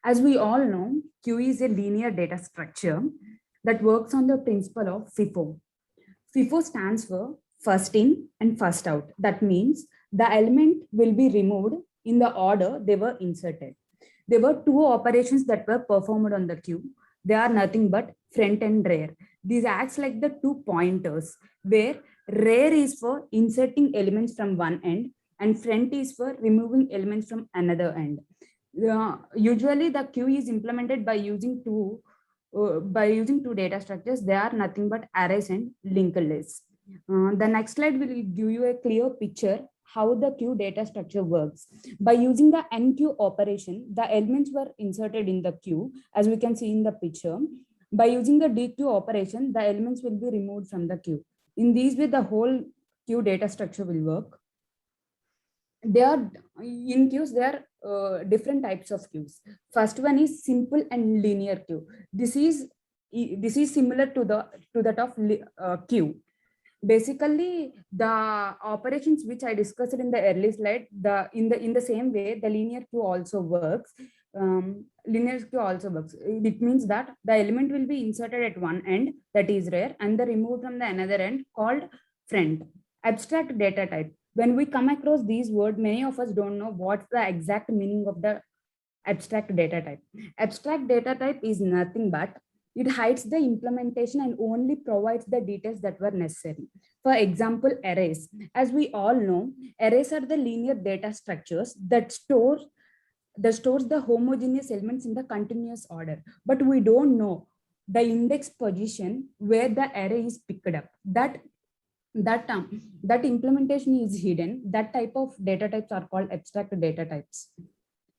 As we all know, queue is a linear data structure that works on the principle of FIFO. FIFO stands for first in and first out. That means the element will be removed in the order they were inserted. There were two operations that were performed on the queue. They are nothing but front and rear. These acts like the two pointers, where rear is for inserting elements from one end and front is for removing elements from another end. Usually the queue is implemented by using two data structures. They are nothing but arrays and linked lists. The next slide will give you a clear picture how the queue data structure works. By using the enqueue operation, the elements were inserted in the queue, as we can see in the picture. By using the dequeue operation, the elements will be removed from the queue. In this way, the whole queue data structure will work. There are in queues, there are different types of queues. First one is simple and linear queue. This is similar to that of queue. Basically, the operations which I discussed in the early slide, in the same way, the linear queue also works. Linear queue also works. It means that the element will be inserted at one end, that is rear, and the removed from the another end, called front. Abstract data type. When we come across these words, many of us don't know what's the exact meaning of the abstract data type. Abstract data type is nothing but it hides the implementation and only provides the details that were necessary. For example, arrays. As we all know, arrays are the linear data structures that stores the homogeneous elements in the continuous order. But we don't know the index position where the array is picked up. That implementation is hidden. That type of data types are called abstract data types.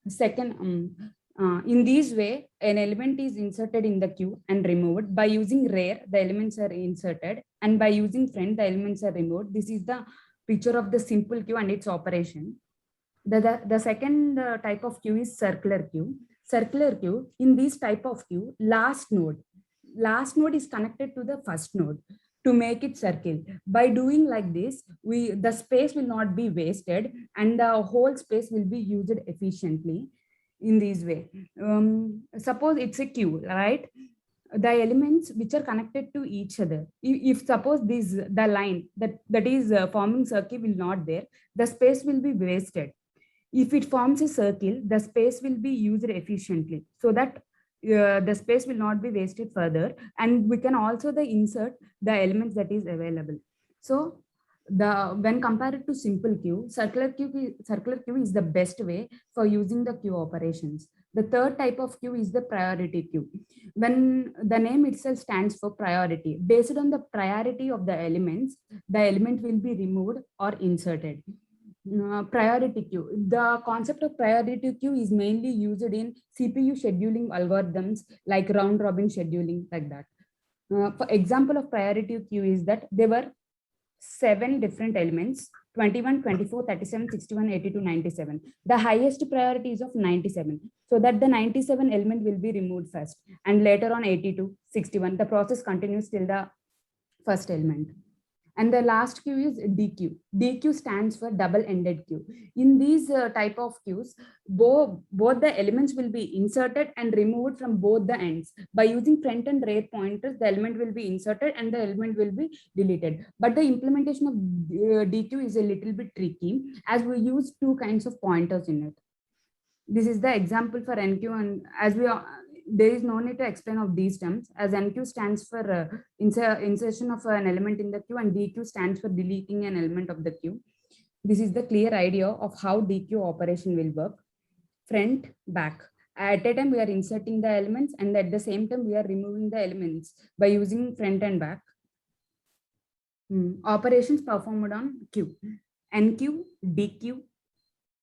Second, in this way, an element is inserted in the queue and removed. By using rear, the elements are inserted, and by using front, the elements are removed. This is the picture of the simple queue and its operation. The second type of queue is circular queue. Circular queue, in this type of queue, last node is connected to the first node to make it circle. By doing like this, the space will not be wasted and the whole space will be used efficiently in this way. Suppose it's a queue, right? The elements which are connected to each other. If suppose the line that is forming circle will not there, the space will be wasted. If it forms a circle, the space will be used efficiently, so that the space will not be wasted further, and we can also insert the elements that is available. So when compared to simple queue, circular queue is the best way for using the queue operations. The third type of queue is the priority queue. When the name itself stands for priority, based on the priority of the elements, the element will be removed or inserted. Priority queue. The concept of priority queue is mainly used in CPU scheduling algorithms like round robin scheduling, like that. For example of priority queue is that there were 7 different elements: 21, 24, 37, 61, 82, 97. The highest priority is of 97, so that the 97 element will be removed first, and later on 82, 61. The process continues till the first element. And the last queue is DQ. DQ stands for double-ended queue. In these type of queues, both the elements will be inserted and removed from both the ends. By using front and rear pointers, the element will be inserted and the element will be deleted. But the implementation of DQ is a little bit tricky, as we use two kinds of pointers in it. This is the example for NQ, and as there is no need to explain of these terms, as NQ stands for insertion of an element in the queue and DQ stands for deleting an element of the queue. This is the clear idea of how DQ operation will work. Front, back. At a time we are inserting the elements, and at the same time we are removing the elements by using front and back. Operations performed on queue. NQ, DQ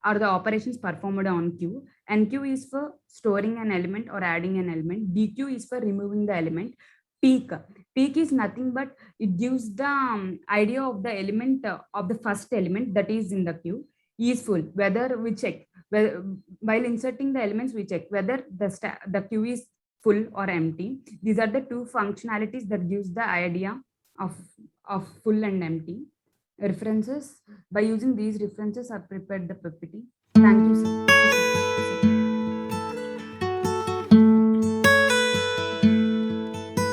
are the operations performed on queue. NQ is for storing an element or adding an element. DQ is for removing the element. Peak is nothing but it gives the idea of the element of the first element that is in the queue is full. Whether we check, while inserting the elements, we check whether the queue is full or empty. These are the two functionalities that gives the idea of full and empty. References. By using these references, I prepared the PPT. Thank you, sir.